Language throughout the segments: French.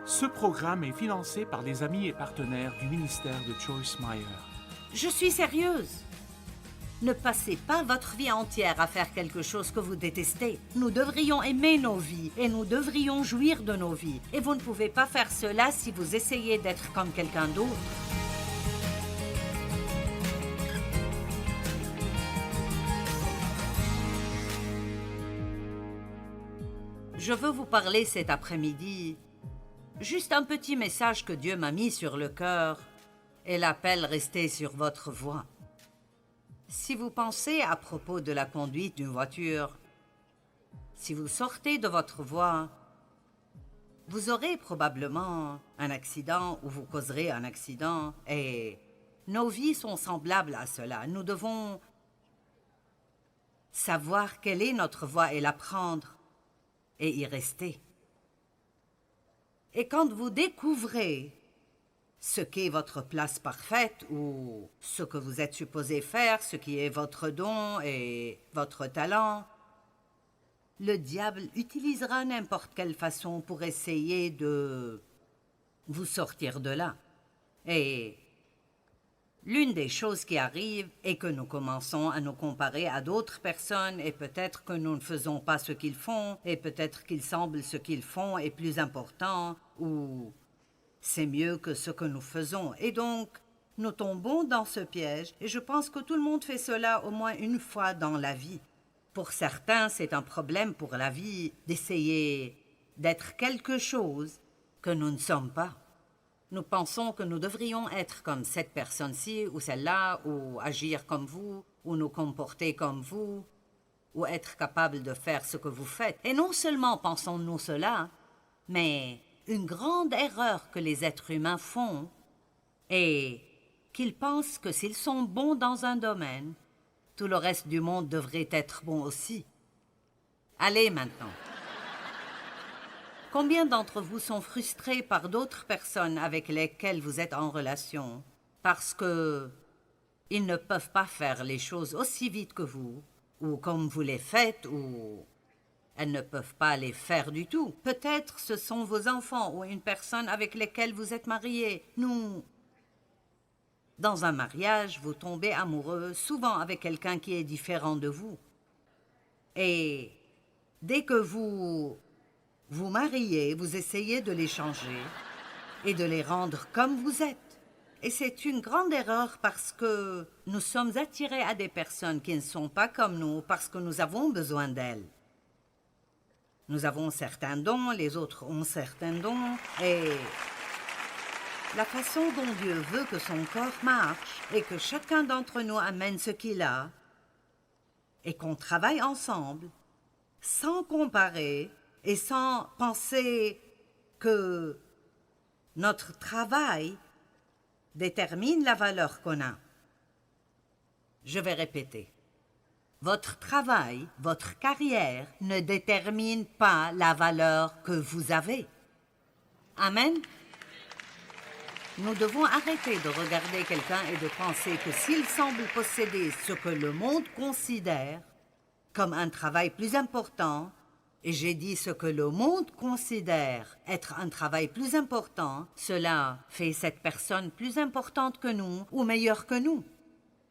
Ce programme est financé par les amis et partenaires du ministère de Joyce Meyer. Je suis sérieuse. Ne passez pas votre vie entière à faire quelque chose que vous détestez. Nous devrions aimer nos vies et nous devrions jouir de nos vies. Et vous ne pouvez pas faire cela si vous essayez d'être comme quelqu'un d'autre. Je veux vous parler cet après-midi. Juste un petit message que Dieu m'a mis sur le cœur et l'appel rester sur votre voie. Si vous pensez à propos de la conduite d'une voiture, si vous sortez de votre voie, vous aurez probablement un accident ou vous causerez un accident et nos vies sont semblables à cela. Nous devons savoir quelle est notre voie et la prendre et y rester. Et quand vous découvrez ce qu'est votre place parfaite ou ce que vous êtes supposé faire, ce qui est votre don et votre talent, le diable utilisera n'importe quelle façon pour essayer de vous sortir de là. Et l'une des choses qui arrive est que nous commençons à nous comparer à d'autres personnes et peut-être que nous ne faisons pas ce qu'ils font et peut-être qu'il semble ce qu'ils font est plus important ou c'est mieux que ce que nous faisons. Et donc, nous tombons dans ce piège et je pense que tout le monde fait cela au moins une fois dans la vie. Pour certains, c'est un problème pour la vie d'essayer d'être quelque chose que nous ne sommes pas. Nous pensons que nous devrions être comme cette personne-ci ou celle-là, ou agir comme vous, ou nous comporter comme vous, ou être capable de faire ce que vous faites. Et non seulement pensons-nous cela, mais une grande erreur que les êtres humains font est qu'ils pensent que s'ils sont bons dans un domaine, tout le reste du monde devrait être bon aussi. Allez maintenant. Combien d'entre vous sont frustrés par d'autres personnes avec lesquelles vous êtes en relation parce que ils ne peuvent pas faire les choses aussi vite que vous, ou comme vous les faites, ou elles ne peuvent pas les faire du tout. Peut-être ce sont vos enfants ou une personne avec laquelle vous êtes mariés. Dans un mariage, vous tombez amoureux souvent avec quelqu'un qui est différent de vous. Et dès que vous vous mariez, vous essayez de les changer et de les rendre comme vous êtes. Et c'est une grande erreur parce que nous sommes attirés à des personnes qui ne sont pas comme nous parce que nous avons besoin d'elles. Nous avons certains dons, les autres ont certains dons, et la façon dont Dieu veut que son corps marche et que chacun d'entre nous amène ce qu'il a, et qu'on travaille ensemble, sans comparer et sans penser que notre travail détermine la valeur qu'on a. Je vais répéter. Votre travail, votre carrière ne détermine pas la valeur que vous avez. Amen. Nous devons arrêter de regarder quelqu'un et de penser que s'il semble posséder ce que le monde considère comme un travail plus important, et j'ai dit ce que le monde considère être un travail plus important, cela fait cette personne plus importante que nous ou meilleure que nous.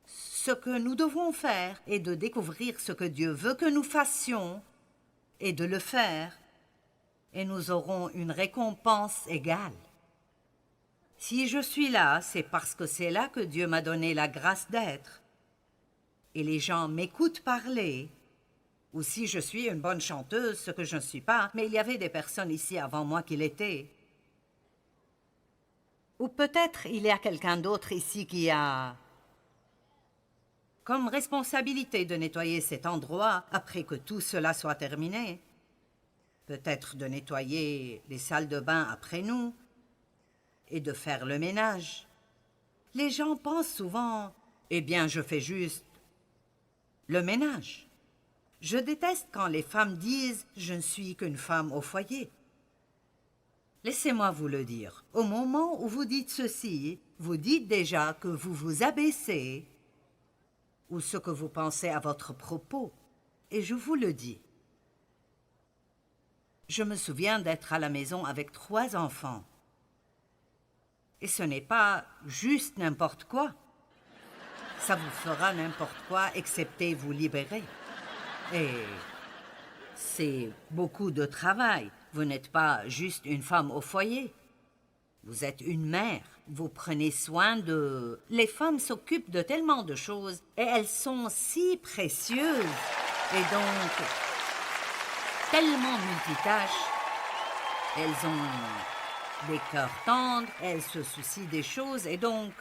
Ce que nous devons faire est de découvrir ce que Dieu veut que nous fassions et de le faire, et nous aurons une récompense égale. Si je suis là, c'est parce que c'est là que Dieu m'a donné la grâce d'être. Et les gens m'écoutent parler. Ou si je suis une bonne chanteuse, ce que je ne suis pas, mais il y avait des personnes ici avant moi qui l'étaient. Ou peut-être il y a quelqu'un d'autre ici qui a comme responsabilité de nettoyer cet endroit après que tout cela soit terminé. Peut-être de nettoyer les salles de bain après nous et de faire le ménage. Les gens pensent souvent, eh bien, je fais juste le ménage. Je déteste quand les femmes disent « je ne suis qu'une femme au foyer ». Laissez-moi vous le dire. Au moment où vous dites ceci, vous dites déjà que vous vous abaissez ou ce que vous pensez à votre propos. Et je vous le dis. Je me souviens d'être à la maison avec 3 enfants. Et ce n'est pas juste n'importe quoi. Ça vous fera n'importe quoi, excepté vous libérer. Et c'est beaucoup de travail. Vous n'êtes pas juste une femme au foyer. Vous êtes une mère. Vous prenez soin de... Les femmes s'occupent de tellement de choses et elles sont si précieuses. Et donc, tellement multitâches. Elles ont des cœurs tendres, elles se soucient des choses et donc...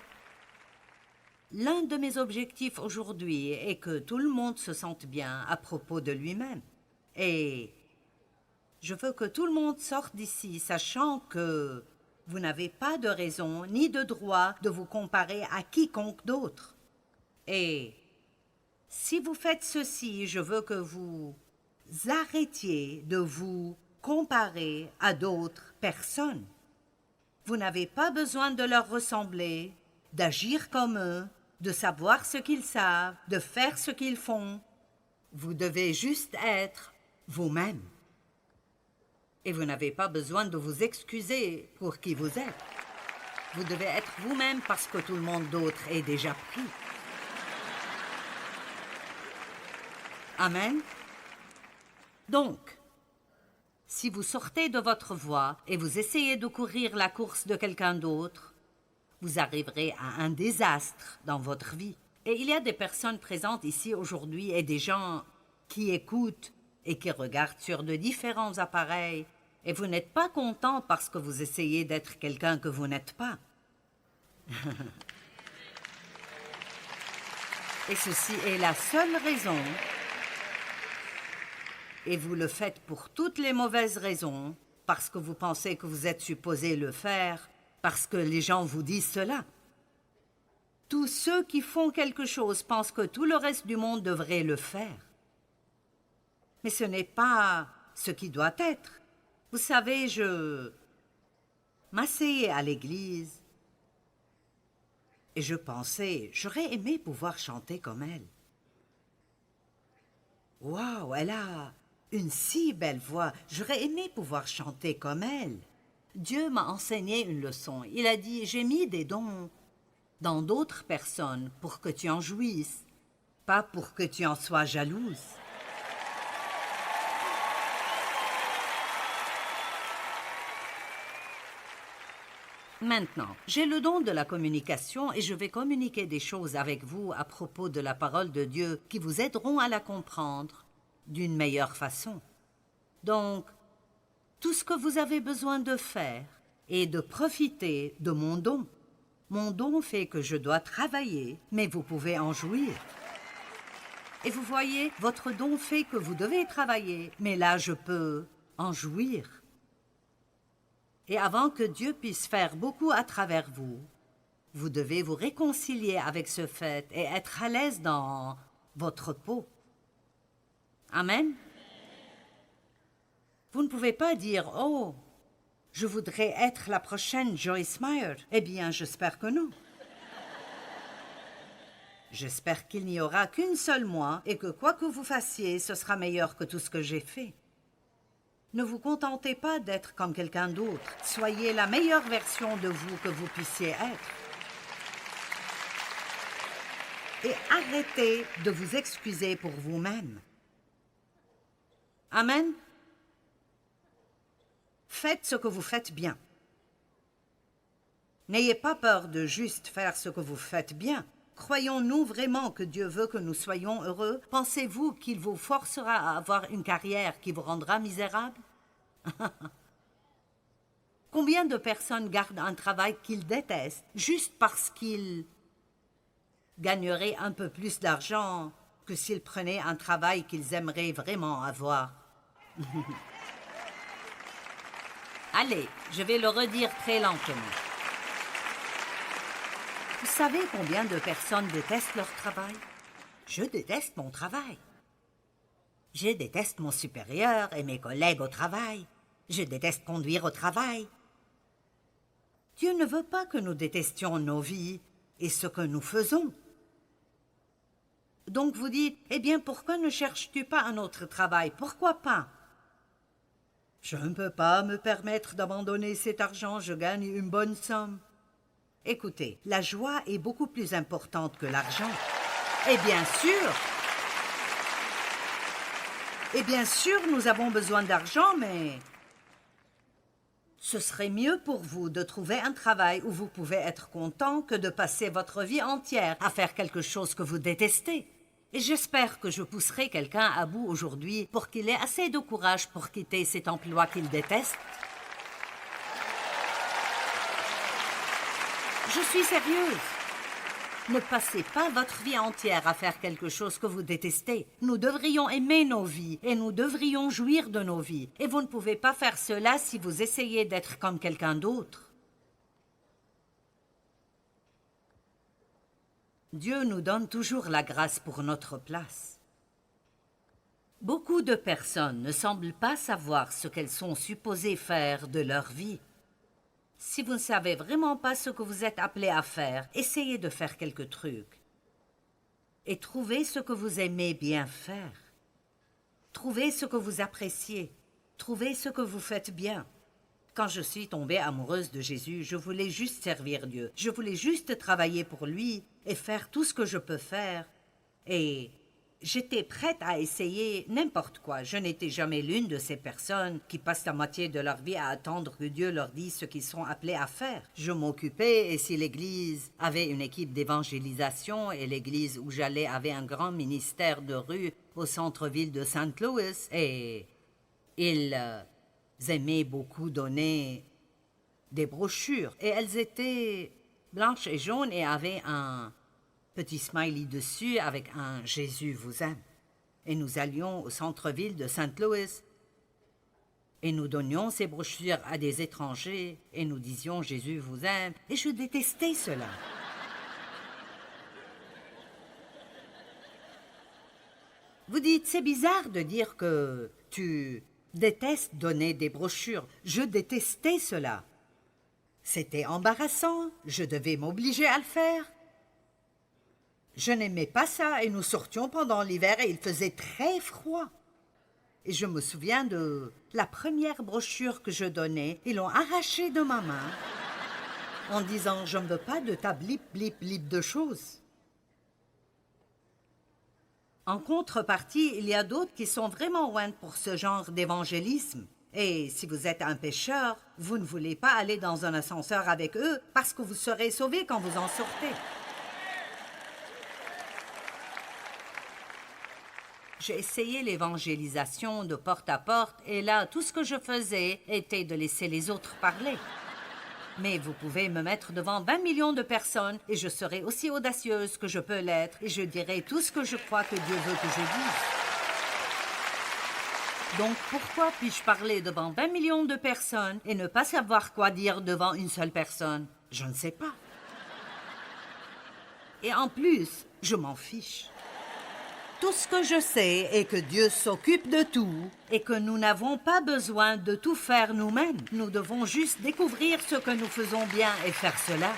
L'un de mes objectifs aujourd'hui est que tout le monde se sente bien à propos de lui-même. Et je veux que tout le monde sorte d'ici sachant que vous n'avez pas de raison ni de droit de vous comparer à quiconque d'autre. Et si vous faites ceci, je veux que vous arrêtiez de vous comparer à d'autres personnes. Vous n'avez pas besoin de leur ressembler, d'agir comme eux, de savoir ce qu'ils savent, de faire ce qu'ils font. Vous devez juste être vous-même. Et vous n'avez pas besoin de vous excuser pour qui vous êtes. Vous devez être vous-même parce que tout le monde d'autre est déjà pris. Amen. Donc, si vous sortez de votre voie et vous essayez de courir la course de quelqu'un d'autre, vous arriverez à un désastre dans votre vie. Et il y a des personnes présentes ici aujourd'hui et des gens qui écoutent et qui regardent sur de différents appareils et vous n'êtes pas content parce que vous essayez d'être quelqu'un que vous n'êtes pas. Et ceci est la seule raison, et vous le faites pour toutes les mauvaises raisons, parce que vous pensez que vous êtes supposé le faire, parce que les gens vous disent cela. Tous ceux qui font quelque chose pensent que tout le reste du monde devrait le faire. Mais ce n'est pas ce qui doit être. Vous savez, je m'asseyais à l'église et je pensais, j'aurais aimé pouvoir chanter comme elle. Waouh, elle a une si belle voix. J'aurais aimé pouvoir chanter comme elle. Dieu m'a enseigné une leçon. Il a dit, j'ai mis des dons dans d'autres personnes pour que tu en jouisses, pas pour que tu en sois jalouse. Maintenant, j'ai le don de la communication et je vais communiquer des choses avec vous à propos de la parole de Dieu qui vous aideront à la comprendre d'une meilleure façon. Donc, tout ce que vous avez besoin de faire est de profiter de mon don. Mon don fait que je dois travailler, mais vous pouvez en jouir. Et vous voyez, votre don fait que vous devez travailler, mais là je peux en jouir. Et avant que Dieu puisse faire beaucoup à travers vous, vous devez vous réconcilier avec ce fait et être à l'aise dans votre peau. Amen. Vous ne pouvez pas dire « Oh, je voudrais être la prochaine Joyce Meyer ». Eh bien, j'espère que non. J'espère qu'il n'y aura qu'une seule moi et que quoi que vous fassiez, ce sera meilleur que tout ce que j'ai fait. Ne vous contentez pas d'être comme quelqu'un d'autre. Soyez la meilleure version de vous que vous puissiez être. Et arrêtez de vous excuser pour vous-même. Amen. Faites ce que vous faites bien. N'ayez pas peur de juste faire ce que vous faites bien. Croyons-nous vraiment que Dieu veut que nous soyons heureux? Pensez-vous qu'il vous forcera à avoir une carrière qui vous rendra misérable? Combien de personnes gardent un travail qu'ils détestent juste parce qu'ils gagneraient un peu plus d'argent que s'ils prenaient un travail qu'ils aimeraient vraiment avoir? Allez, je vais le redire très lentement. Vous savez combien de personnes détestent leur travail? Je déteste mon travail. Je déteste mon supérieur et mes collègues au travail. Je déteste conduire au travail. Dieu ne veut pas que nous détestions nos vies et ce que nous faisons. Donc vous dites, eh bien pourquoi ne cherches-tu pas un autre travail? Pourquoi pas? Je ne peux pas me permettre d'abandonner cet argent, je gagne une bonne somme. Écoutez, la joie est beaucoup plus importante que l'argent. Et bien sûr, nous avons besoin d'argent, mais ce serait mieux pour vous de trouver un travail où vous pouvez être content que de passer votre vie entière à faire quelque chose que vous détestez. Et j'espère que je pousserai quelqu'un à bout aujourd'hui pour qu'il ait assez de courage pour quitter cet emploi qu'il déteste. Je suis sérieuse. Ne passez pas votre vie entière à faire quelque chose que vous détestez. Nous devrions aimer nos vies et nous devrions jouir de nos vies. Et vous ne pouvez pas faire cela si vous essayez d'être comme quelqu'un d'autre. Dieu nous donne toujours la grâce pour notre place. Beaucoup de personnes ne semblent pas savoir ce qu'elles sont supposées faire de leur vie. Si vous ne savez vraiment pas ce que vous êtes appelé à faire, essayez de faire quelques trucs. Et trouvez ce que vous aimez bien faire. Trouvez ce que vous appréciez. Trouvez ce que vous faites bien. Quand je suis tombée amoureuse de Jésus, je voulais juste servir Dieu. Je voulais juste travailler pour lui et faire tout ce que je peux faire. Et j'étais prête à essayer n'importe quoi. Je n'étais jamais l'une de ces personnes qui passent la moitié de leur vie à attendre que Dieu leur dise ce qu'ils sont appelés à faire. Je m'occupais et si l'Église avait une équipe d'évangélisation et l'Église où j'allais avait un grand ministère de rue au centre-ville de St. Louis et ils aimaient beaucoup donner des brochures et elles étaient blanches et jaunes et avaient un petit smiley dessus avec un « Jésus vous aime ». Et nous allions au centre-ville de St. Louis et nous donnions ces brochures à des étrangers et nous disions « Jésus vous aime ». Et je détestais cela. Vous dites, c'est bizarre de dire que tu détestes donner des brochures. Je détestais cela. C'était embarrassant, je devais m'obliger à le faire. Je n'aimais pas ça et nous sortions pendant l'hiver et il faisait très froid. Et je me souviens de la première brochure que je donnais, ils l'ont arrachée de ma main en disant « Je ne veux pas de ta blip, blip, blip de choses ». En contrepartie, il y a d'autres qui sont vraiment loin pour ce genre d'évangélisme. Et si vous êtes un pécheur, vous ne voulez pas aller dans un ascenseur avec eux parce que vous serez sauvé quand vous en sortez. J'ai essayé l'évangélisation de porte à porte et là, tout ce que je faisais était de laisser les autres parler. Mais vous pouvez me mettre devant 20 millions de personnes et je serai aussi audacieuse que je peux l'être et je dirai tout ce que je crois que Dieu veut que je dise. Donc pourquoi puis-je parler devant 20 millions de personnes et ne pas savoir quoi dire devant une seule personne? Je ne sais pas. Et en plus, je m'en fiche. Tout ce que je sais est que Dieu s'occupe de tout et que nous n'avons pas besoin de tout faire nous-mêmes. Nous devons juste découvrir ce que nous faisons bien et faire cela.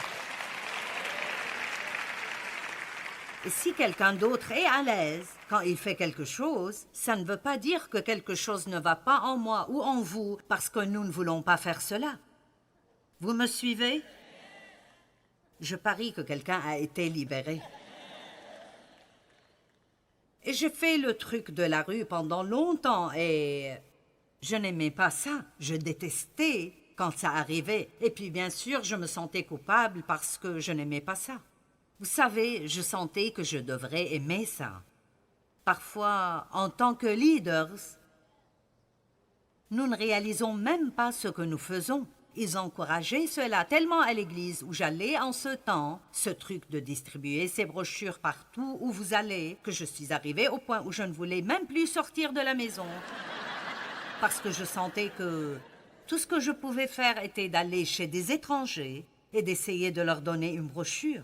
Et si quelqu'un d'autre est à l'aise quand il fait quelque chose, ça ne veut pas dire que quelque chose ne va pas en moi ou en vous parce que nous ne voulons pas faire cela. Vous me suivez? Je parie que quelqu'un a été libéré. Et j'ai fait le truc de la rue pendant longtemps et je n'aimais pas ça. Je détestais quand ça arrivait. Et puis bien sûr, je me sentais coupable parce que je n'aimais pas ça. Vous savez, je sentais que je devrais aimer ça. Parfois, en tant que leaders, nous ne réalisons même pas ce que nous faisons. Ils encourageaient cela tellement à l'église où j'allais en ce temps, ce truc de distribuer ces brochures partout où vous allez, que je suis arrivée au point où je ne voulais même plus sortir de la maison. Parce que je sentais que tout ce que je pouvais faire était d'aller chez des étrangers et d'essayer de leur donner une brochure.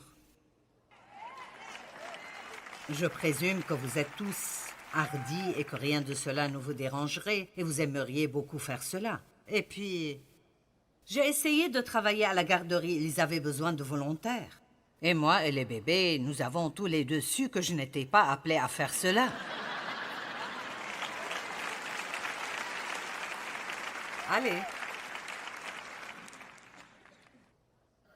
Je présume que vous êtes tous hardis et que rien de cela ne vous dérangerait et vous aimeriez beaucoup faire cela. Et puis, j'ai essayé de travailler à la garderie, ils avaient besoin de volontaires. Et moi et les bébés, nous avons tous les deux su que je n'étais pas appelée à faire cela. Allez.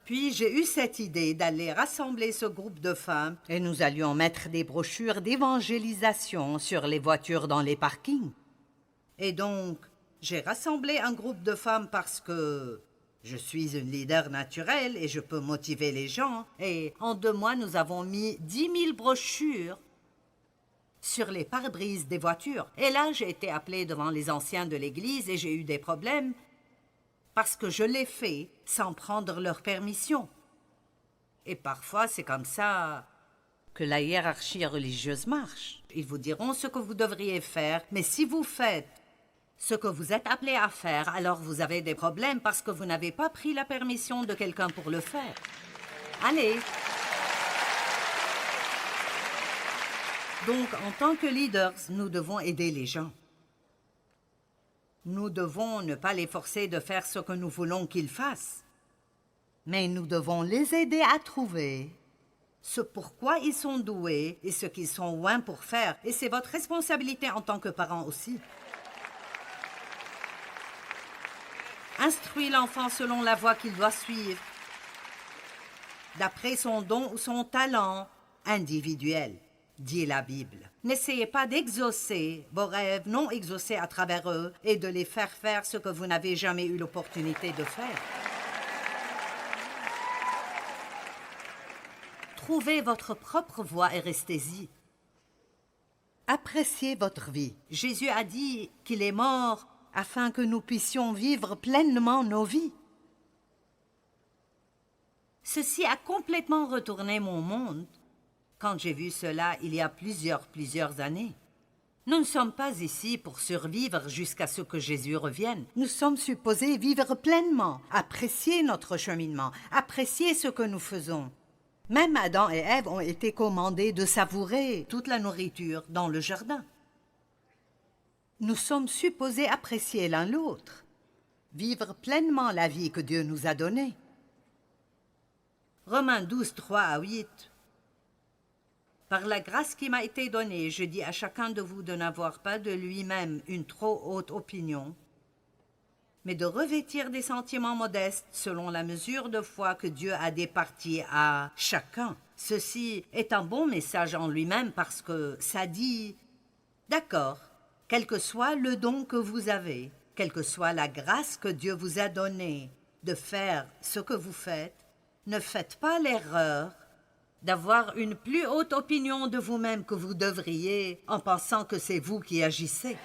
Puis j'ai eu cette idée d'aller rassembler ce groupe de femmes et nous allions mettre des brochures d'évangélisation sur les voitures dans les parkings. Et donc, j'ai rassemblé un groupe de femmes parce que je suis une leader naturelle et je peux motiver les gens. Et en 2 mois, nous avons mis 10 000 brochures sur les pare-brises des voitures. Et là, j'ai été appelée devant les anciens de l'Église et j'ai eu des problèmes parce que je l'ai fait sans prendre leur permission. Et parfois, c'est comme ça que la hiérarchie religieuse marche. Ils vous diront ce que vous devriez faire, mais si vous faites ce que vous êtes appelé à faire, alors vous avez des problèmes parce que vous n'avez pas pris la permission de quelqu'un pour le faire. Allez. Donc, en tant que leaders, nous devons aider les gens. Nous devons ne pas les forcer de faire ce que nous voulons qu'ils fassent. Mais nous devons les aider à trouver ce pourquoi ils sont doués et ce qu'ils sont loin pour faire. Et c'est votre responsabilité en tant que parent aussi. Instruis l'enfant selon la voie qu'il doit suivre, d'après son don ou son talent individuel, dit la Bible. N'essayez pas d'exaucer vos rêves non exaucés à travers eux et de les faire faire ce que vous n'avez jamais eu l'opportunité de faire. Trouvez votre propre voie et restez-y. Appréciez votre vie. Jésus a dit qu'il est mort afin que nous puissions vivre pleinement nos vies. Ceci a complètement retourné mon monde quand j'ai vu cela il y a plusieurs années. Nous ne sommes pas ici pour survivre jusqu'à ce que Jésus revienne. Nous sommes supposés vivre pleinement, apprécier notre cheminement, apprécier ce que nous faisons. Même Adam et Ève ont été commandés de savourer toute la nourriture dans le jardin. Nous sommes supposés apprécier l'un l'autre, vivre pleinement la vie que Dieu nous a donnée. Romains 12, 3 à 8. Par la grâce qui m'a été donnée, je dis à chacun de vous de n'avoir pas de lui-même une trop haute opinion, mais de revêtir des sentiments modestes selon la mesure de foi que Dieu a départie à chacun. Ceci est un bon message en lui-même parce que ça dit « D'accord, quel que soit le don que vous avez, quelle que soit la grâce que Dieu vous a donnée de faire ce que vous faites, ne faites pas l'erreur d'avoir une plus haute opinion de vous-même que vous devriez en pensant que c'est vous qui agissez.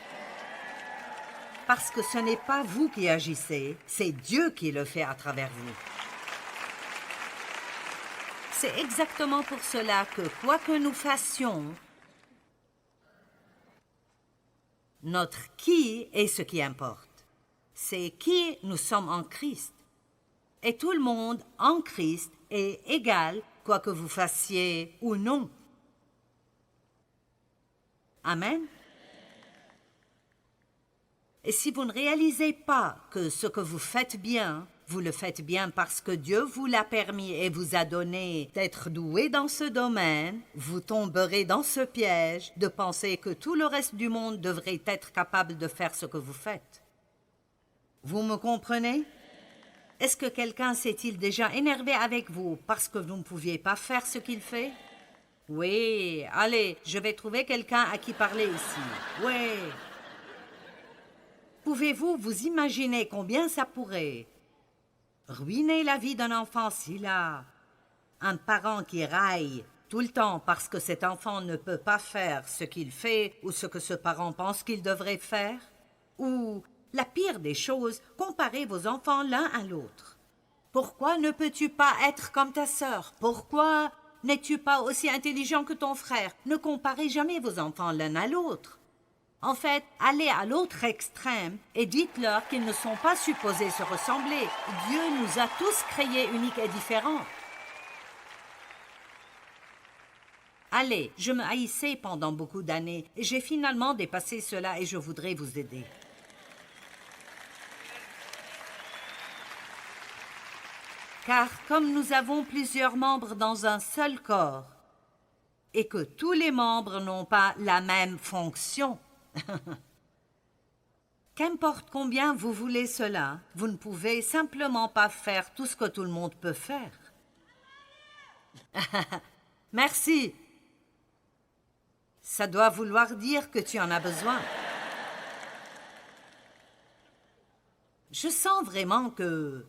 Parce que ce n'est pas vous qui agissez, c'est Dieu qui le fait à travers vous. C'est exactement pour cela que, quoi que nous fassions, notre qui est ce qui importe. C'est qui nous sommes en Christ. Et tout le monde en Christ est égal, quoi que vous fassiez ou non. Amen. Et si vous ne réalisez pas que ce que vous faites bien, vous le faites bien parce que Dieu vous l'a permis et vous a donné d'être doué dans ce domaine, vous tomberez dans ce piège de penser que tout le reste du monde devrait être capable de faire ce que vous faites. Vous me comprenez? Est-ce que quelqu'un s'est-il déjà énervé avec vous parce que vous ne pouviez pas faire ce qu'il fait? Oui, allez, je vais trouver quelqu'un à qui parler ici. Oui. Pouvez-vous vous imaginer combien ça pourrait ruiner la vie d'un enfant s'il a un parent qui raille tout le temps parce que cet enfant ne peut pas faire ce qu'il fait ou ce que ce parent pense qu'il devrait faire? Ou, la pire des choses, comparez vos enfants l'un à l'autre. Pourquoi ne peux-tu pas être comme ta sœur? Pourquoi n'es-tu pas aussi intelligent que ton frère? Ne comparez jamais vos enfants l'un à l'autre. En fait, allez à l'autre extrême et dites-leur qu'ils ne sont pas supposés se ressembler. Dieu nous a tous créés uniques et différents. Allez, je me haïssais pendant beaucoup d'années et j'ai finalement dépassé cela et je voudrais vous aider. Car comme nous avons plusieurs membres dans un seul corps et que tous les membres n'ont pas la même fonction, Qu'importe combien vous voulez cela, vous ne pouvez simplement pas faire tout ce que tout le monde peut faire. Merci. Ça doit vouloir dire que tu en as besoin. Je sens vraiment que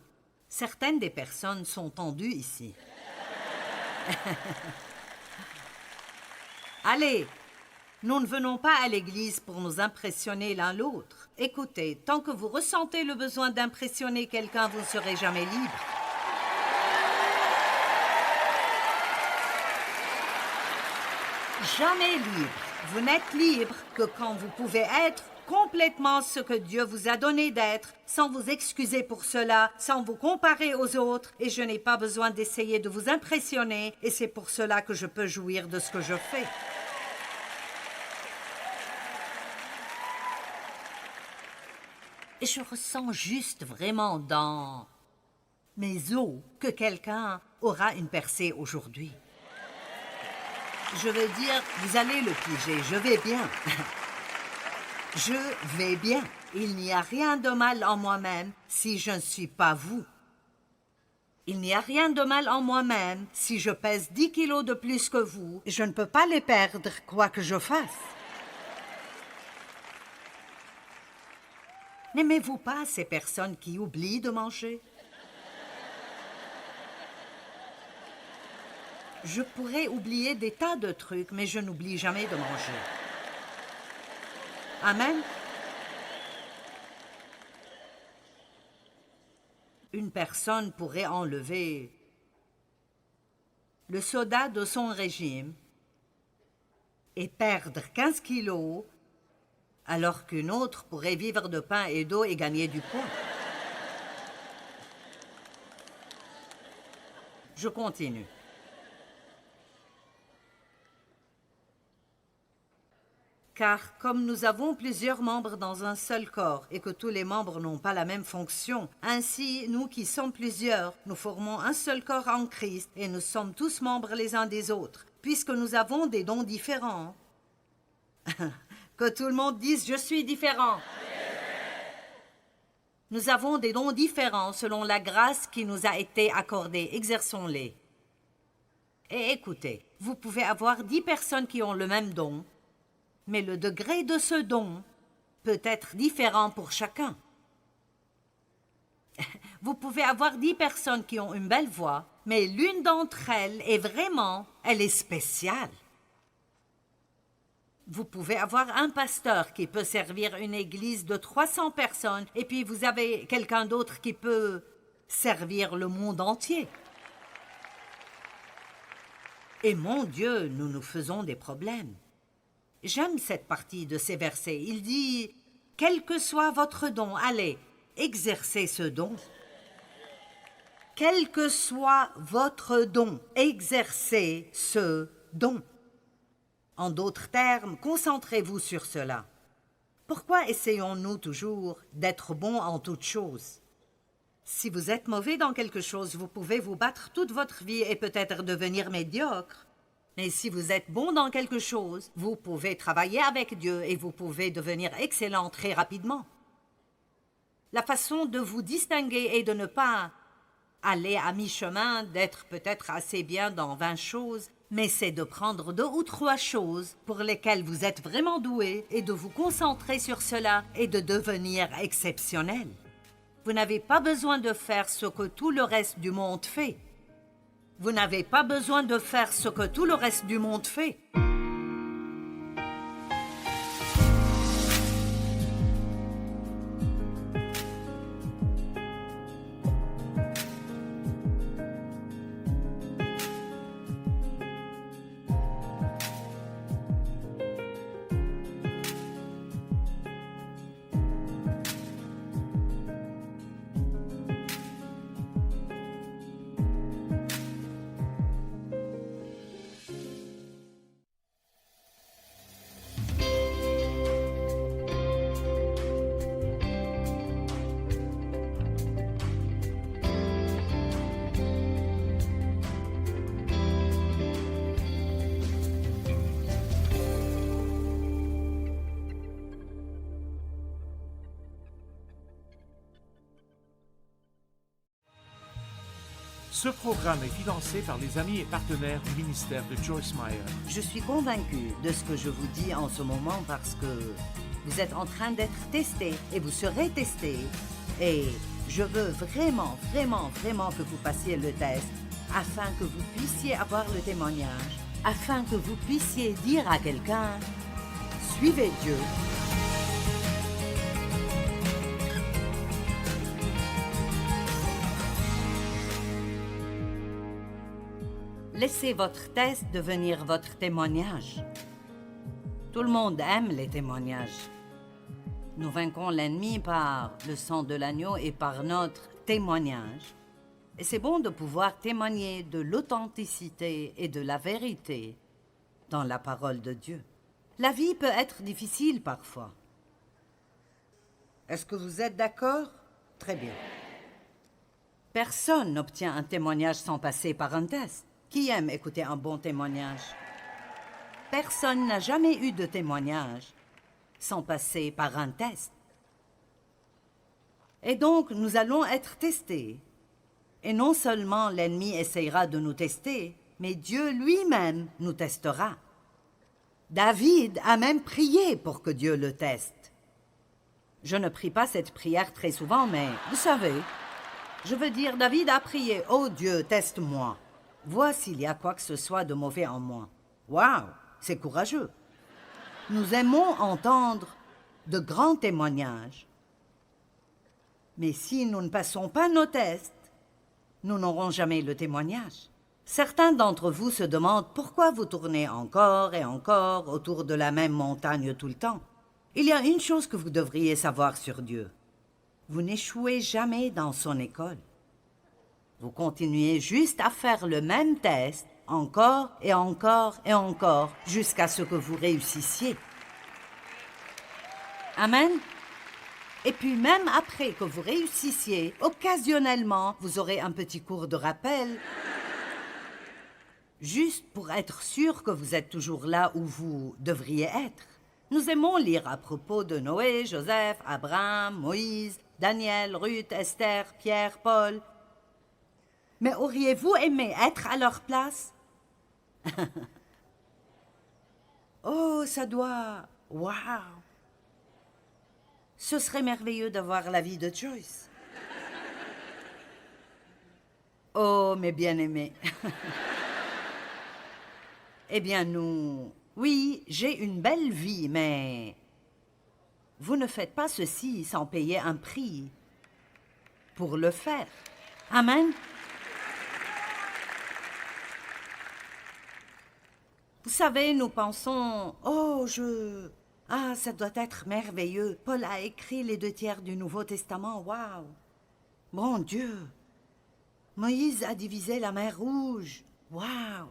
certaines des personnes sont tendues ici. Allez, nous ne venons pas à l'église pour nous impressionner l'un l'autre. Écoutez, tant que vous ressentez le besoin d'impressionner quelqu'un, vous ne serez jamais libre. Jamais libre. Vous n'êtes libre que quand vous pouvez être complètement ce que Dieu vous a donné d'être, sans vous excuser pour cela, sans vous comparer aux autres, et je n'ai pas besoin d'essayer de vous impressionner, et c'est pour cela que je peux jouir de ce que je fais. Et je ressens juste vraiment dans mes os que quelqu'un aura une percée aujourd'hui. Je veux dire, vous allez le piger, je vais bien. Je vais bien. Il n'y a rien de mal en moi-même si je ne suis pas vous. Il n'y a rien de mal en moi-même si je pèse 10 kilos de plus que vous. Je ne peux pas les perdre, quoi que je fasse. N'aimez-vous pas ces personnes qui oublient de manger? Je pourrais oublier des tas de trucs, mais je n'oublie jamais de manger. Amen. Une personne pourrait enlever le soda de son régime et perdre 15 kilos, alors qu'une autre pourrait vivre de pain et d'eau et gagner du poids. Je continue. Car comme nous avons plusieurs membres dans un seul corps et que tous les membres n'ont pas la même fonction, ainsi, nous qui sommes plusieurs, nous formons un seul corps en Christ et nous sommes tous membres les uns des autres, puisque nous avons des dons différents. Que tout le monde dise « Je suis différent ». Nous avons des dons différents selon la grâce qui nous a été accordée. Exerçons-les. Et écoutez, vous pouvez avoir 10 personnes qui ont le même don, mais le degré de ce don peut être différent pour chacun. Vous pouvez avoir 10 personnes qui ont une belle voix, mais l'une d'entre elles est vraiment, elle est spéciale. Vous pouvez avoir un pasteur qui peut servir une église de 300 personnes, et puis vous avez quelqu'un d'autre qui peut servir le monde entier. Et mon Dieu, nous nous faisons des problèmes. J'aime cette partie de ces versets. Il dit « Quel que soit votre don, allez, exercez ce don. » Quel que soit votre don, exercez ce don. En d'autres termes, concentrez-vous sur cela. Pourquoi essayons-nous toujours d'être bons en toutes choses? Si vous êtes mauvais dans quelque chose, vous pouvez vous battre toute votre vie et peut-être devenir médiocre. Mais si vous êtes bon dans quelque chose, vous pouvez travailler avec Dieu et vous pouvez devenir excellent très rapidement. La façon de vous distinguer est de ne pas aller à mi-chemin, d'être peut-être assez bien dans 20 choses, mais c'est de prendre 2 ou 3 choses pour lesquelles vous êtes vraiment doué et de vous concentrer sur cela et de devenir exceptionnel. Vous n'avez pas besoin de faire ce que tout le reste du monde fait. Vous n'avez pas besoin de faire ce que tout le reste du monde fait. Ce programme est financé par les amis et partenaires du ministère de Joyce Meyer. Je suis convaincue de ce que je vous dis en ce moment parce que vous êtes en train d'être testé et vous serez testé. Et je veux vraiment, vraiment, vraiment que vous passiez le test afin que vous puissiez avoir le témoignage, afin que vous puissiez dire à quelqu'un « Suivez Dieu ». Laissez votre test devenir votre témoignage. Tout le monde aime les témoignages. Nous vaincrons l'ennemi par le sang de l'agneau et par notre témoignage. Et c'est bon de pouvoir témoigner de l'authenticité et de la vérité dans la parole de Dieu. La vie peut être difficile parfois. Est-ce que vous êtes d'accord? Très bien. Personne n'obtient un témoignage sans passer par un test. Qui aime écouter un bon témoignage? Personne n'a jamais eu de témoignage sans passer par un test. Et donc, nous allons être testés. Et non seulement l'ennemi essayera de nous tester, mais Dieu lui-même nous testera. David a même prié pour que Dieu le teste. Je ne prie pas cette prière très souvent, mais vous savez, je veux dire, David a prié, « Oh Dieu, teste-moi. Vois s'il y a quoi que ce soit de mauvais en moi. » Waouh, c'est courageux. Nous aimons entendre de grands témoignages. Mais si nous ne passons pas nos tests, nous n'aurons jamais le témoignage. Certains d'entre vous se demandent pourquoi vous tournez encore et encore autour de la même montagne tout le temps. Il y a une chose que vous devriez savoir sur Dieu. Vous n'échouez jamais dans son école. Vous continuez juste à faire le même test, encore et encore et encore, jusqu'à ce que vous réussissiez. Amen. Et puis même après que vous réussissiez, occasionnellement, vous aurez un petit cours de rappel, juste pour être sûr que vous êtes toujours là où vous devriez être. Nous aimons lire à propos de Noé, Joseph, Abraham, Moïse, Daniel, Ruth, Esther, Pierre, Paul. Mais auriez-vous aimé être à leur place? Oh, ça doit... Waouh! Ce serait merveilleux d'avoir la vie de Joyce. Oh, mes bien-aimés. Eh bien, nous... Oui, j'ai une belle vie, mais... Vous ne faites pas ceci sans payer un prix pour le faire. Amen. Vous savez, nous pensons, oh, ça doit être merveilleux. Paul a écrit les 2/3 du Nouveau Testament, waouh! Mon Dieu! Moïse a divisé la mer Rouge, waouh!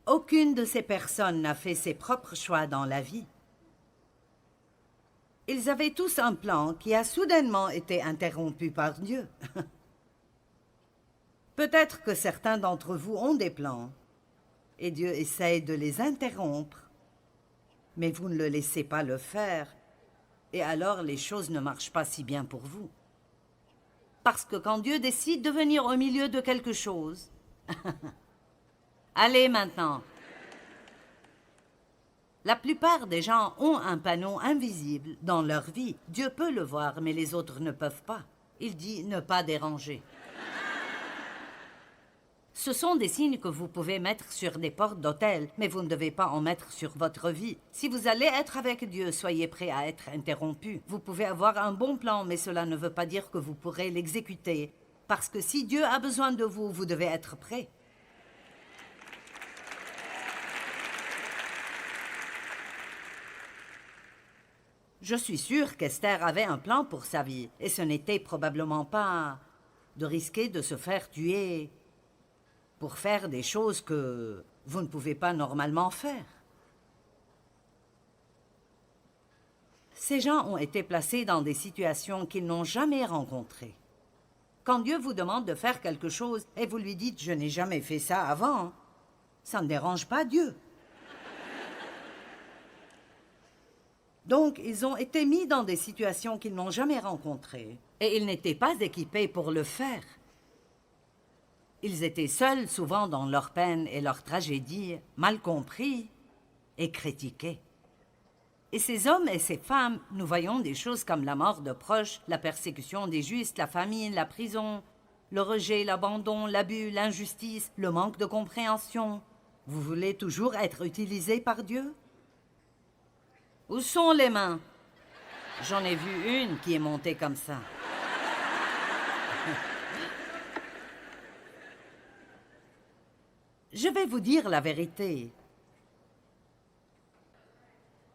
Aucune de ces personnes n'a fait ses propres choix dans la vie. Ils avaient tous un plan qui a soudainement été interrompu par Dieu. Peut-être que certains d'entre vous ont des plans, et Dieu essaye de les interrompre, mais vous ne le laissez pas le faire, et alors les choses ne marchent pas si bien pour vous. Parce que quand Dieu décide de venir au milieu de quelque chose... Allez maintenant. La plupart des gens ont un panneau invisible dans leur vie. Dieu peut le voir, mais les autres ne peuvent pas. Il dit « ne pas déranger ». Ce sont des signes que vous pouvez mettre sur des portes d'hôtel, mais vous ne devez pas en mettre sur votre vie. Si vous allez être avec Dieu, soyez prêt à être interrompu. Vous pouvez avoir un bon plan, mais cela ne veut pas dire que vous pourrez l'exécuter. Parce que si Dieu a besoin de vous, vous devez être prêt. Je suis sûre qu'Esther avait un plan pour sa vie, et ce n'était probablement pas de risquer de se faire tuer pour faire des choses que vous ne pouvez pas normalement faire. Ces gens ont été placés dans des situations qu'ils n'ont jamais rencontrées. Quand Dieu vous demande de faire quelque chose et vous lui dites « je n'ai jamais fait ça avant », ça ne dérange pas Dieu. Donc, ils ont été mis dans des situations qu'ils n'ont jamais rencontrées. et ils n'étaient pas équipés pour le faire. Ils étaient seuls souvent dans leur peine et leur tragédie, mal compris et critiqués. Et ces hommes et ces femmes, nous voyons des choses comme la mort de proches, la persécution des justes, la famine, la prison, le rejet, l'abandon, l'abus, l'injustice, le manque de compréhension. Vous voulez toujours être utilisé par Dieu? Où sont les mains? J'en ai vu une qui est montée comme ça. Je vais vous dire la vérité.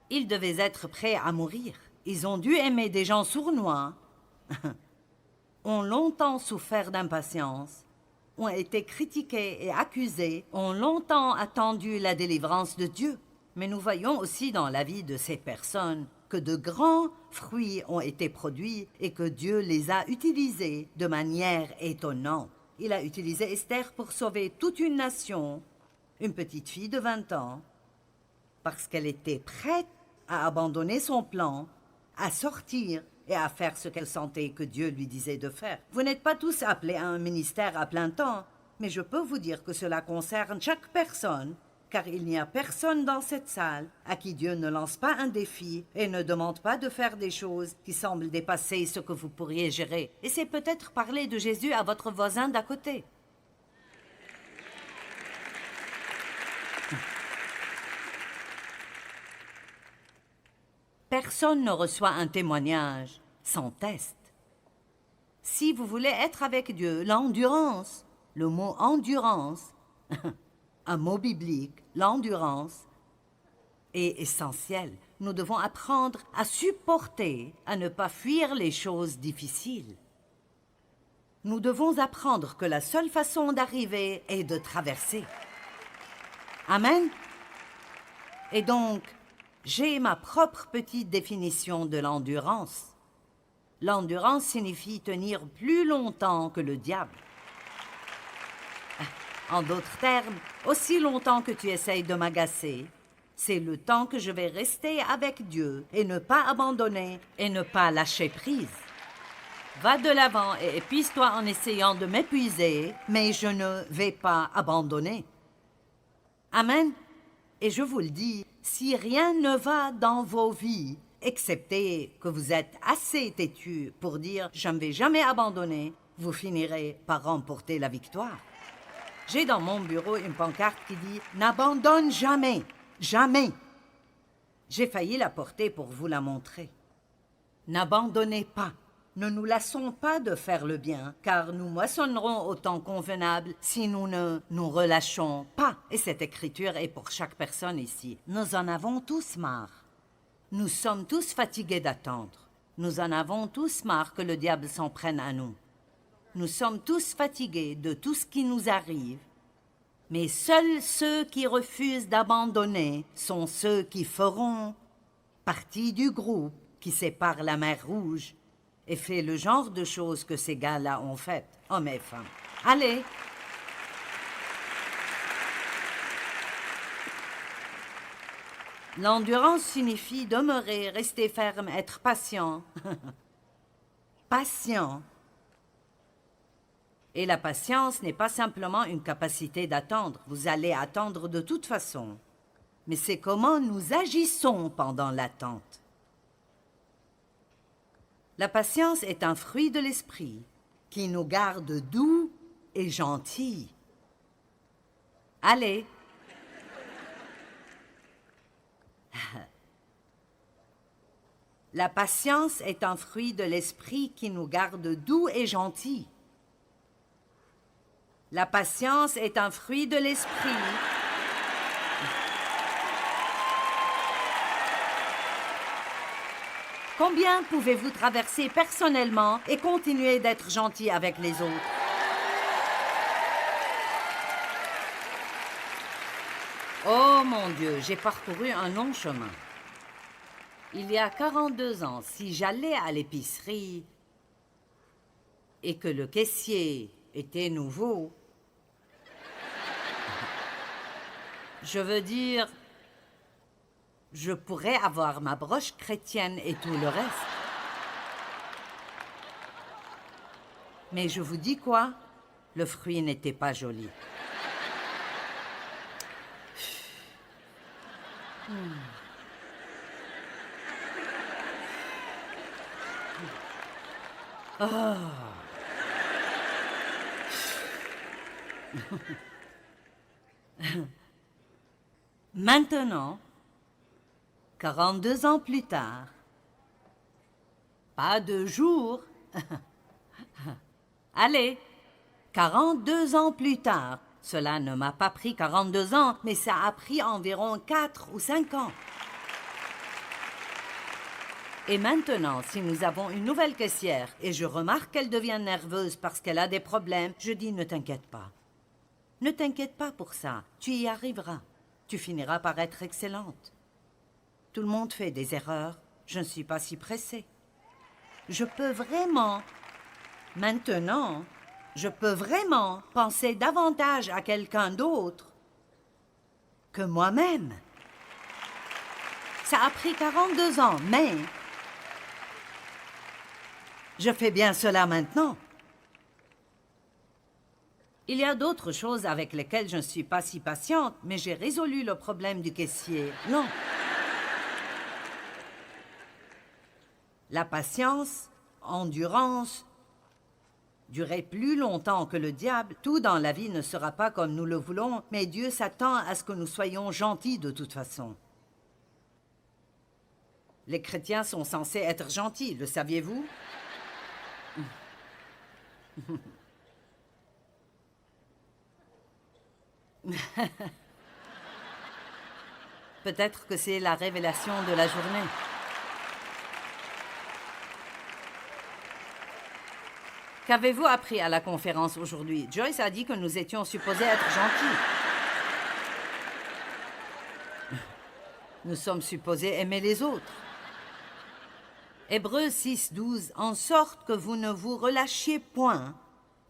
Ils devaient être prêts à mourir. Ils ont dû aimer des gens sournois, ont longtemps souffert d'impatience, ont été critiqués et accusés, ont longtemps attendu la délivrance de Dieu. Mais nous voyons aussi dans la vie de ces personnes que de grands fruits ont été produits et que Dieu les a utilisés de manière étonnante. Il a utilisé Esther pour sauver toute une nation, une petite fille de 20 ans, parce qu'elle était prête à abandonner son plan, à sortir et à faire ce qu'elle sentait que Dieu lui disait de faire. Vous n'êtes pas tous appelés à un ministère à plein temps, mais je peux vous dire que cela concerne chaque personne, car il n'y a personne dans cette salle à qui Dieu ne lance pas un défi et ne demande pas de faire des choses qui semblent dépasser ce que vous pourriez gérer. Et c'est peut-être parler de Jésus à votre voisin d'à côté. Personne ne reçoit un témoignage sans test. Si vous voulez être avec Dieu, l'endurance, le mot endurance, un mot biblique, l'endurance, est essentiel. Nous devons apprendre à supporter, à ne pas fuir les choses difficiles. Nous devons apprendre que la seule façon d'arriver est de traverser. Amen. Et donc, j'ai ma propre petite définition de l'endurance. L'endurance signifie tenir plus longtemps que le diable. En d'autres termes, aussi longtemps que tu essayes de m'agacer, c'est le temps que je vais rester avec Dieu et ne pas abandonner et ne pas lâcher prise. Va de l'avant et épuise-toi en essayant de m'épuiser, mais je ne vais pas abandonner. Amen. Et je vous le dis, si rien ne va dans vos vies, excepté que vous êtes assez têtus pour dire « je ne vais jamais abandonner », vous finirez par remporter la victoire. J'ai dans mon bureau une pancarte qui dit « N'abandonne jamais, jamais ». J'ai failli la porter pour vous la montrer. N'abandonnez pas. Ne nous lassons pas de faire le bien, car nous moissonnerons au temps convenable si nous ne nous relâchons pas. Et cette écriture est pour chaque personne ici. Nous en avons tous marre. Nous sommes tous fatigués d'attendre. Nous en avons tous marre que le diable s'en prenne à nous. Nous sommes tous fatigués de tout ce qui nous arrive. Mais seuls ceux qui refusent d'abandonner sont ceux qui feront partie du groupe qui sépare la mer Rouge et fait le genre de choses que ces gars-là ont faites, hommes et femmes. Allez! L'endurance signifie demeurer, rester ferme, être patient. Patient. Et la patience n'est pas simplement une capacité d'attendre. Vous allez attendre de toute façon. Mais c'est comment nous agissons pendant l'attente. La patience est un fruit de l'esprit qui nous garde doux et gentils. Allez! La patience est un fruit de l'esprit qui nous garde doux et gentils. La patience est un fruit de l'esprit. Combien pouvez-vous traverser personnellement et continuer d'être gentil avec les autres? Oh mon Dieu, j'ai parcouru un long chemin. Il y a 42 ans, si j'allais à l'épicerie et que le caissier était nouveau, je veux dire, je pourrais avoir ma broche chrétienne et tout le reste. Mais je vous dis quoi? Le fruit n'était pas joli. Maintenant, 42 ans plus tard, pas 2 jours, allez, 42 ans plus tard, cela ne m'a pas pris 42 ans, mais ça a pris environ 4 ou 5 ans. Et maintenant, si nous avons une nouvelle caissière et je remarque qu'elle devient nerveuse parce qu'elle a des problèmes, je dis ne t'inquiète pas. Ne t'inquiète pas pour ça, tu y arriveras. Tu finiras par être excellente. Tout le monde fait des erreurs, je ne suis pas si pressée. Je peux vraiment, maintenant, je peux vraiment penser davantage à quelqu'un d'autre que moi-même. Ça a pris 42 ans, mais je fais bien cela maintenant. Il y a d'autres choses avec lesquelles je ne suis pas si patiente, mais j'ai résolu le problème du caissier. Non. La patience, endurance, durer plus longtemps que le diable, tout dans la vie ne sera pas comme nous le voulons, mais Dieu s'attend à ce que nous soyons gentils de toute façon. Les chrétiens sont censés être gentils, le saviez-vous? Peut-être que c'est la révélation de la journée. Qu'avez-vous appris à la conférence aujourd'hui? Joyce a dit que nous étions supposés être gentils. Nous sommes supposés aimer les autres. Hébreux 6:12, en sorte que vous ne vous relâchiez point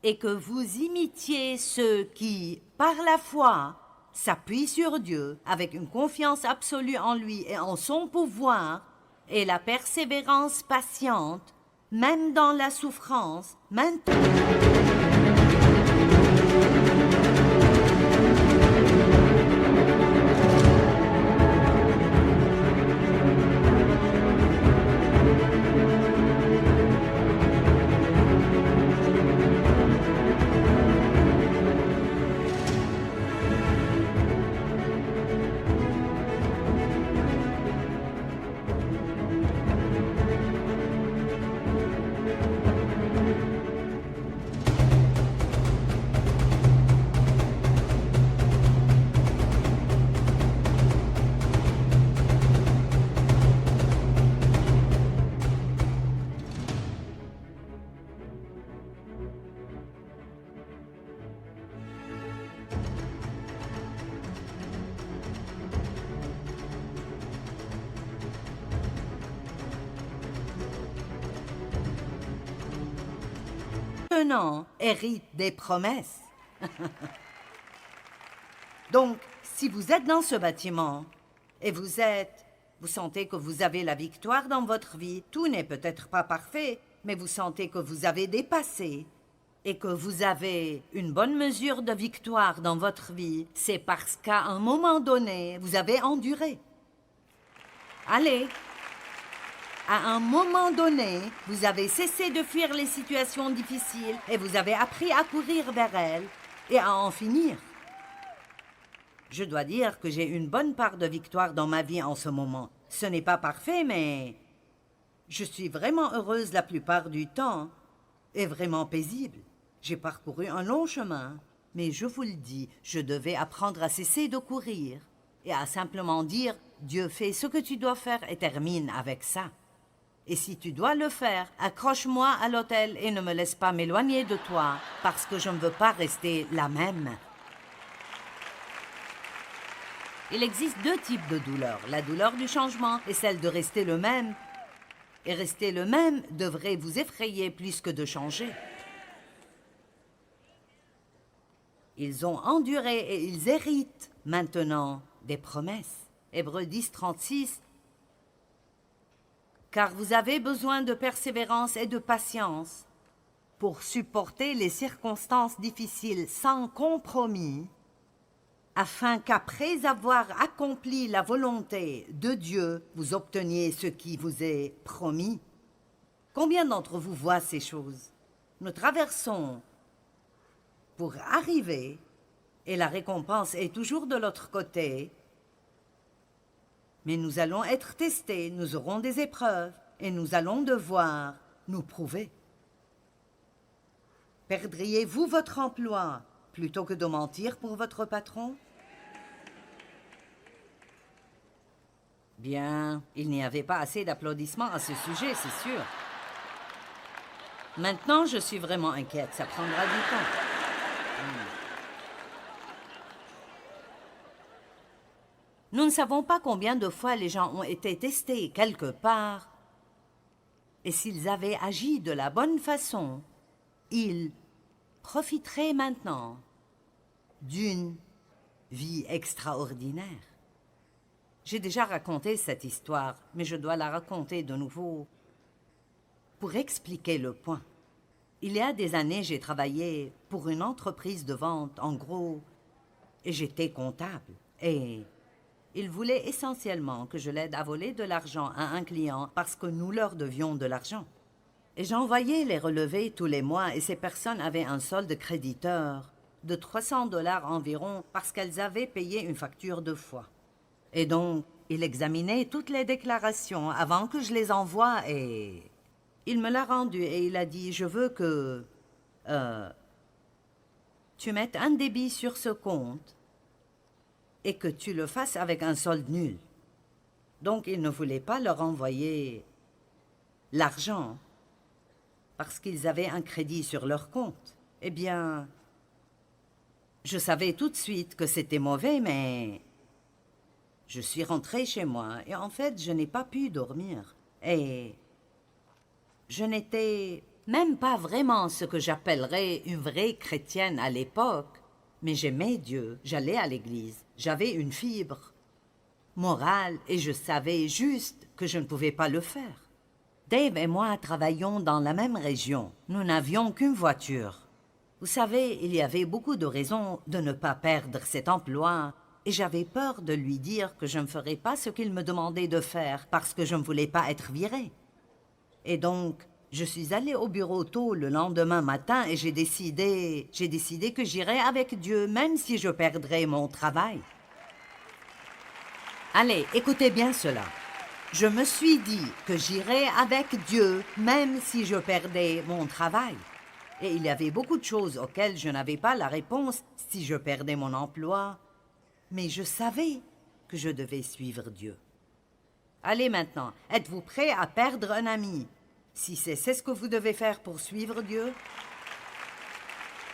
et que vous imitiez ceux qui, par la foi, s'appuient sur Dieu avec une confiance absolue en lui et en son pouvoir et la persévérance patiente, même dans la souffrance, maintenant. Maintenant hérite des promesses. Donc, si vous êtes dans ce bâtiment et vous sentez que vous avez la victoire dans votre vie, tout n'est peut-être pas parfait, mais vous sentez que vous avez dépassé et que vous avez une bonne mesure de victoire dans votre vie, c'est parce qu'à un moment donné, vous avez enduré. Allez! À un moment donné, vous avez cessé de fuir les situations difficiles et vous avez appris à courir vers elles et à en finir. Je dois dire que j'ai une bonne part de victoire dans ma vie en ce moment. Ce n'est pas parfait, mais je suis vraiment heureuse la plupart du temps et vraiment paisible. J'ai parcouru un long chemin, mais je vous le dis, je devais apprendre à cesser de courir et à simplement dire « Dieu fait ce que tu dois faire et termine avec ça ». Et si tu dois le faire, accroche-moi à l'autel et ne me laisse pas m'éloigner de toi, parce que je ne veux pas rester la même. Il existe 2 types de douleurs, la douleur du changement et celle de rester le même. Et rester le même devrait vous effrayer plus que de changer. Ils ont enduré et ils héritent maintenant des promesses. Hébreux 10:36. Car vous avez besoin de persévérance et de patience, pour supporter les circonstances difficiles sans compromis, afin qu'après avoir accompli la volonté de Dieu, vous obteniez ce qui vous est promis. Combien d'entre vous voient ces choses? Nous traversons pour arriver, et la récompense est toujours de l'autre côté, mais nous allons être testés, nous aurons des épreuves, et nous allons devoir nous prouver. Perdriez-vous votre emploi plutôt que de mentir pour votre patron? Bien, il n'y avait pas assez d'applaudissements à ce sujet, c'est sûr. Maintenant, je suis vraiment inquiète, ça prendra du temps. Nous ne savons pas combien de fois les gens ont été testés quelque part. Et s'ils avaient agi de la bonne façon, ils profiteraient maintenant d'une vie extraordinaire. J'ai déjà raconté cette histoire, mais je dois la raconter de nouveau pour expliquer le point. Il y a des années, j'ai travaillé pour une entreprise de vente, en gros, et j'étais comptable. Et il voulait essentiellement que je l'aide à voler de l'argent à un client parce que nous leur devions de l'argent. Et j'envoyais les relevés tous les mois et ces personnes avaient un solde créditeur de 300 $ environ parce qu'elles avaient payé une facture 2 fois. Et donc, il examinait toutes les déclarations avant que je les envoie et il me l'a rendu et il a dit « Je veux que tu mettes un débit sur ce compte et que tu le fasses avec un solde nul. » Donc, il ne voulait pas leur envoyer l'argent parce qu'ils avaient un crédit sur leur compte. Eh bien, je savais tout de suite que c'était mauvais, mais je suis rentrée chez moi et en fait, je n'ai pas pu dormir. Et je n'étais même pas vraiment ce que j'appellerais une vraie chrétienne à l'époque, mais j'aimais Dieu, j'allais à l'église, j'avais une fibre morale et je savais juste que je ne pouvais pas le faire. Dave et moi travaillions dans la même région. Nous n'avions qu'une voiture. Vous savez, il y avait beaucoup de raisons de ne pas perdre cet emploi et j'avais peur de lui dire que je ne ferais pas ce qu'il me demandait de faire parce que je ne voulais pas être virée. Et donc, je suis allée au bureau tôt le lendemain matin et j'ai décidé que j'irais avec Dieu même si je perdrais mon travail. Allez, écoutez bien cela. Je me suis dit que j'irais avec Dieu même si je perdais mon travail. Et il y avait beaucoup de choses auxquelles je n'avais pas la réponse si je perdais mon emploi. Mais je savais que je devais suivre Dieu. Allez maintenant, êtes-vous prêts à perdre un ami? Si c'est ce que vous devez faire pour suivre Dieu?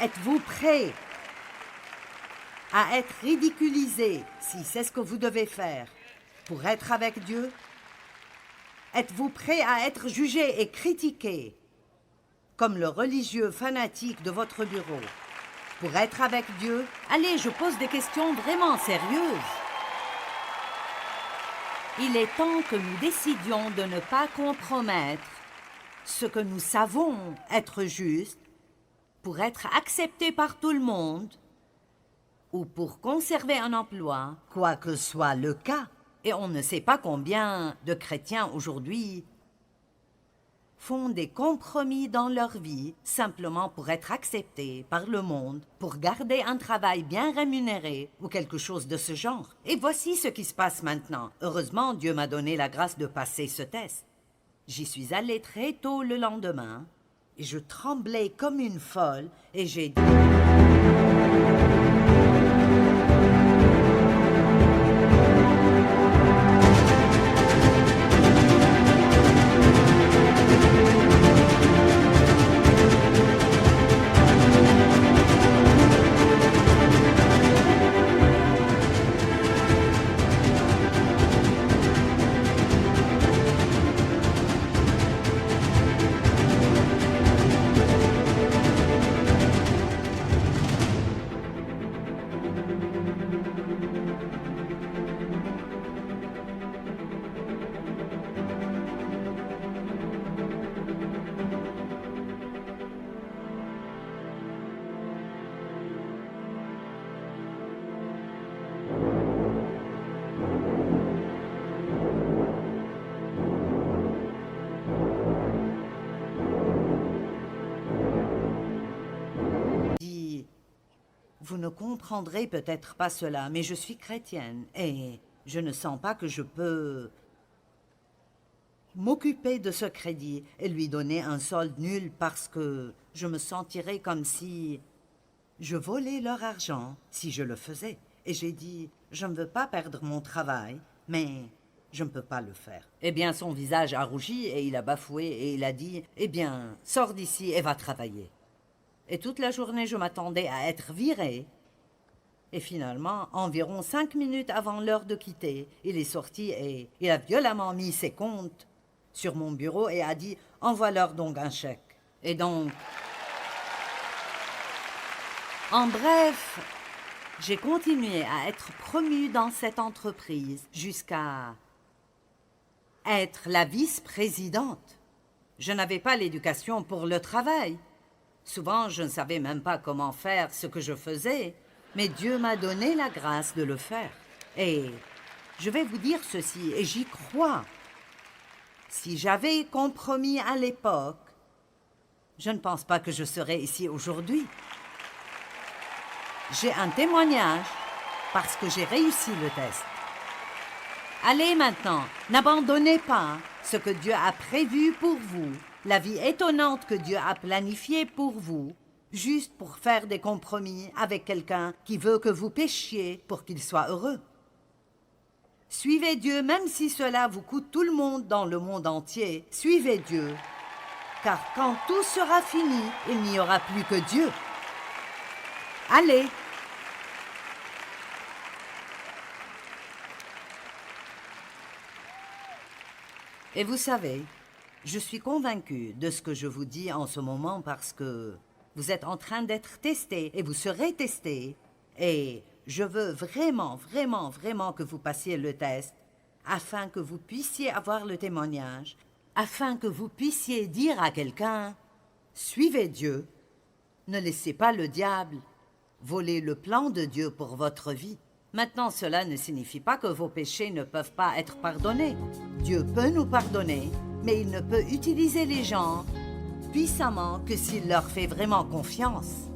Êtes-vous prêts à être ridiculisé si c'est ce que vous devez faire pour être avec Dieu? Êtes-vous prêt à être jugé et critiqué comme le religieux fanatique de votre bureau pour être avec Dieu? Allez, je pose des questions vraiment sérieuses. Il est temps que nous décidions de ne pas compromettre ce que nous savons être juste pour être accepté par tout le monde ou pour conserver un emploi, quoi que soit le cas. Et on ne sait pas combien de chrétiens aujourd'hui font des compromis dans leur vie simplement pour être acceptés par le monde, pour garder un travail bien rémunéré ou quelque chose de ce genre. Et voici ce qui se passe maintenant. Heureusement, Dieu m'a donné la grâce de passer ce test. J'y suis allée très tôt le lendemain et je tremblais comme une folle et j'ai dit... Vous ne comprendrez peut-être pas cela, mais je suis chrétienne et je ne sens pas que je peux m'occuper de ce crédit et lui donner un solde nul parce que je me sentirais comme si je volais leur argent si je le faisais. Et j'ai dit, je ne veux pas perdre mon travail, mais je ne peux pas le faire. Eh bien, son visage a rougi et il a bafoué et il a dit, eh bien, sors d'ici et va travailler. Et toute la journée, je m'attendais à être virée. Et finalement, environ 5 minutes avant l'heure de quitter, il est sorti et il a violemment mis ses comptes sur mon bureau et a dit « Envoie-leur donc un chèque ». Et donc, en bref, j'ai continué à être promue dans cette entreprise jusqu'à être la vice-présidente. Je n'avais pas l'éducation pour le travail. Souvent, je ne savais même pas comment faire ce que je faisais, mais Dieu m'a donné la grâce de le faire. Et je vais vous dire ceci, et j'y crois. Si j'avais compromis à l'époque, je ne pense pas que je serais ici aujourd'hui. J'ai un témoignage parce que j'ai réussi le test. Allez maintenant, n'abandonnez pas ce que Dieu a prévu pour vous, la vie étonnante que Dieu a planifiée pour vous, juste pour faire des compromis avec quelqu'un qui veut que vous péchiez pour qu'il soit heureux. Suivez Dieu même si cela vous coûte tout le monde dans le monde entier. Suivez Dieu, car quand tout sera fini, il n'y aura plus que Dieu. Allez! Et vous savez, je suis convaincue de ce que je vous dis en ce moment parce que vous êtes en train d'être testé et vous serez testé. Et je veux vraiment, vraiment, vraiment que vous passiez le test afin que vous puissiez avoir le témoignage, afin que vous puissiez dire à quelqu'un « Suivez Dieu, ne laissez pas le diable voler le plan de Dieu pour votre vie. » Maintenant, cela ne signifie pas que vos péchés ne peuvent pas être pardonnés. Dieu peut nous pardonner, mais il ne peut utiliser les gens puissamment que s'il leur fait vraiment confiance.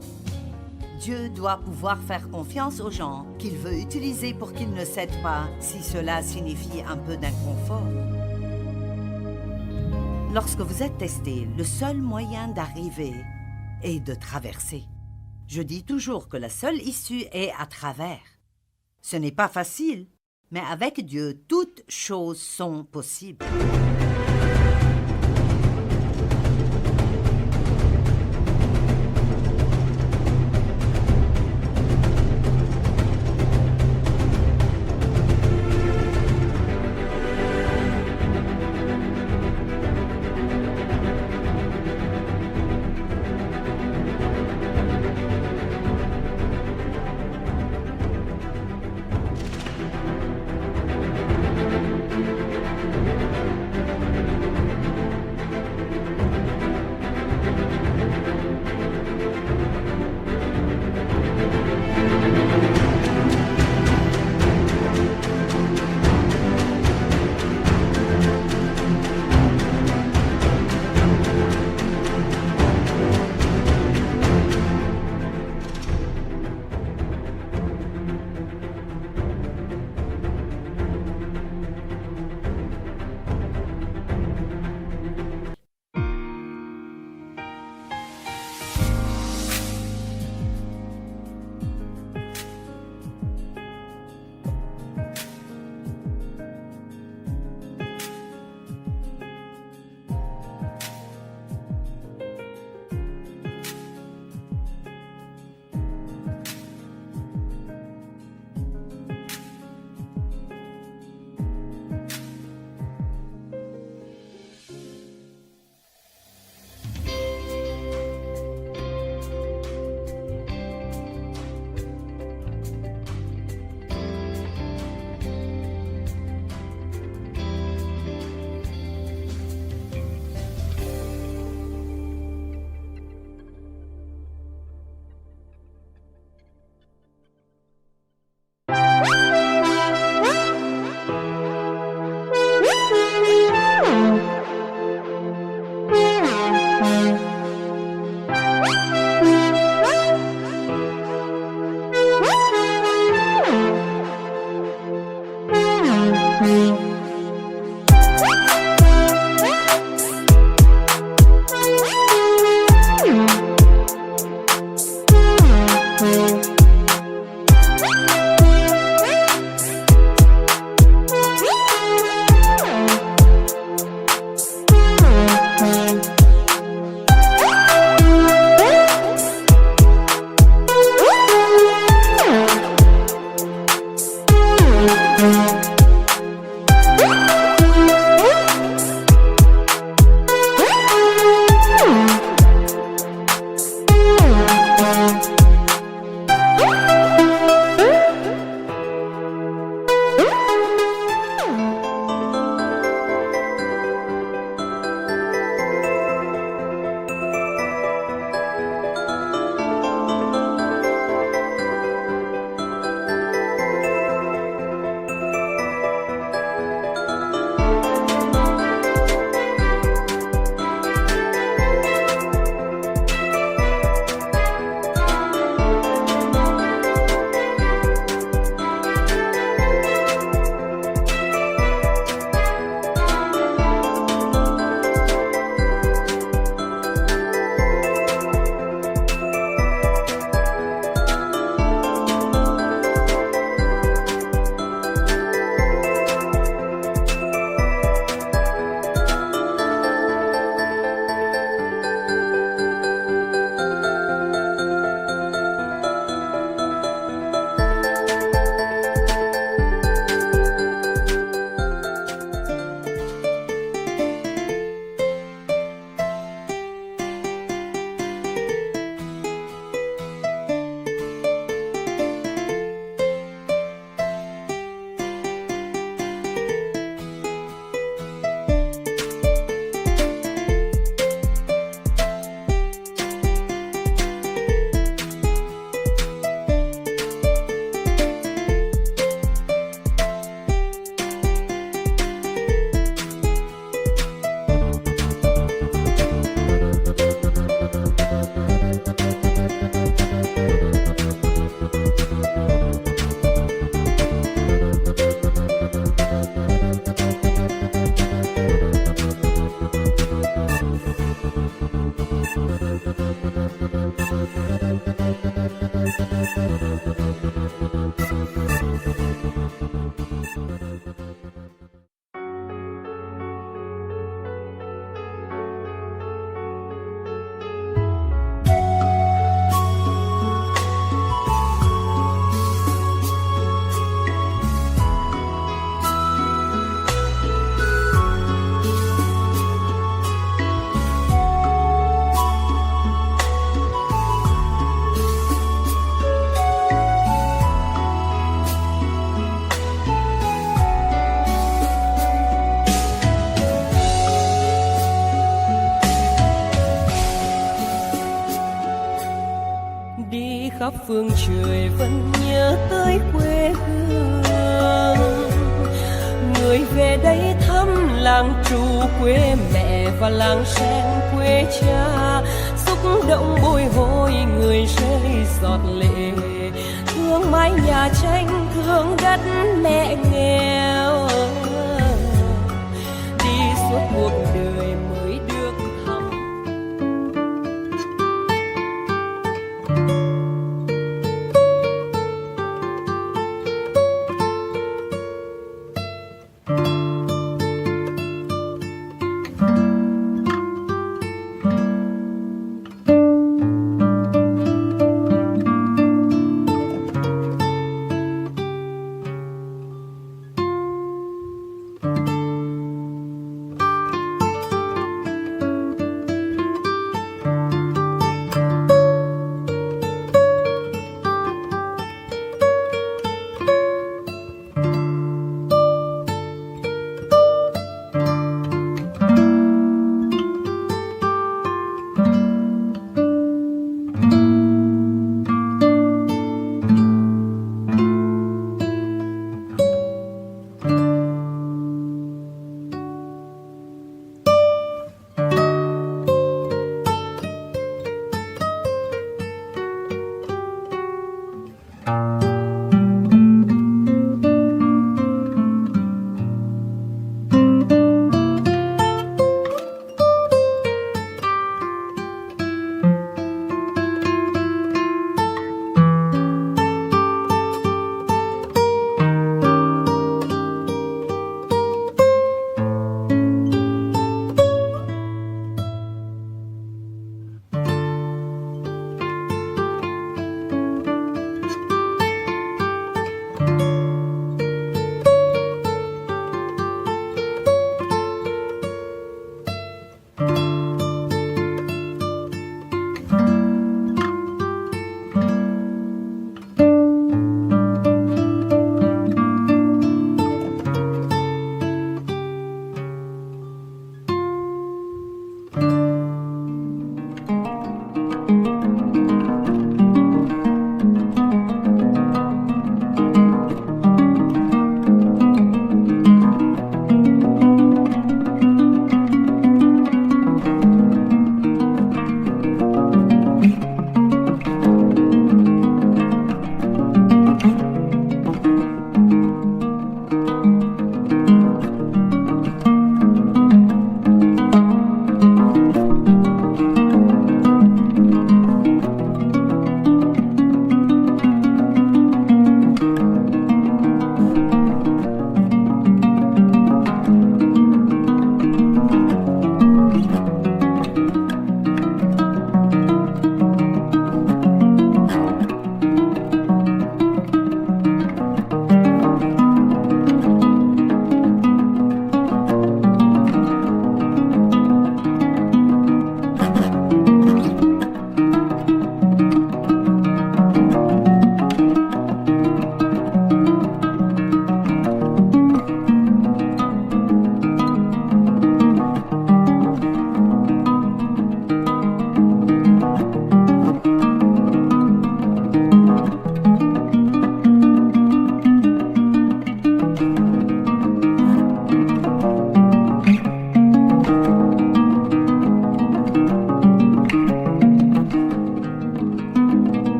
Dieu doit pouvoir faire confiance aux gens qu'il veut utiliser pour qu'ils ne cèdent pas si cela signifie un peu d'inconfort. Lorsque vous êtes testé, le seul moyen d'arriver est de traverser. Je dis toujours que la seule issue est à travers. Ce n'est pas facile, mais avec Dieu, toutes choses sont possibles. Đi khắp phương trời vẫn nhớ tới quê hương, người về đây thăm làng trù quê mẹ và làng sen quê cha, xúc động bồi hồi người rơi giọt lệ, thương mái nhà tranh thương đất mẹ nghèo, đi suốt cuộc đời mới được thăm.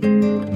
Thank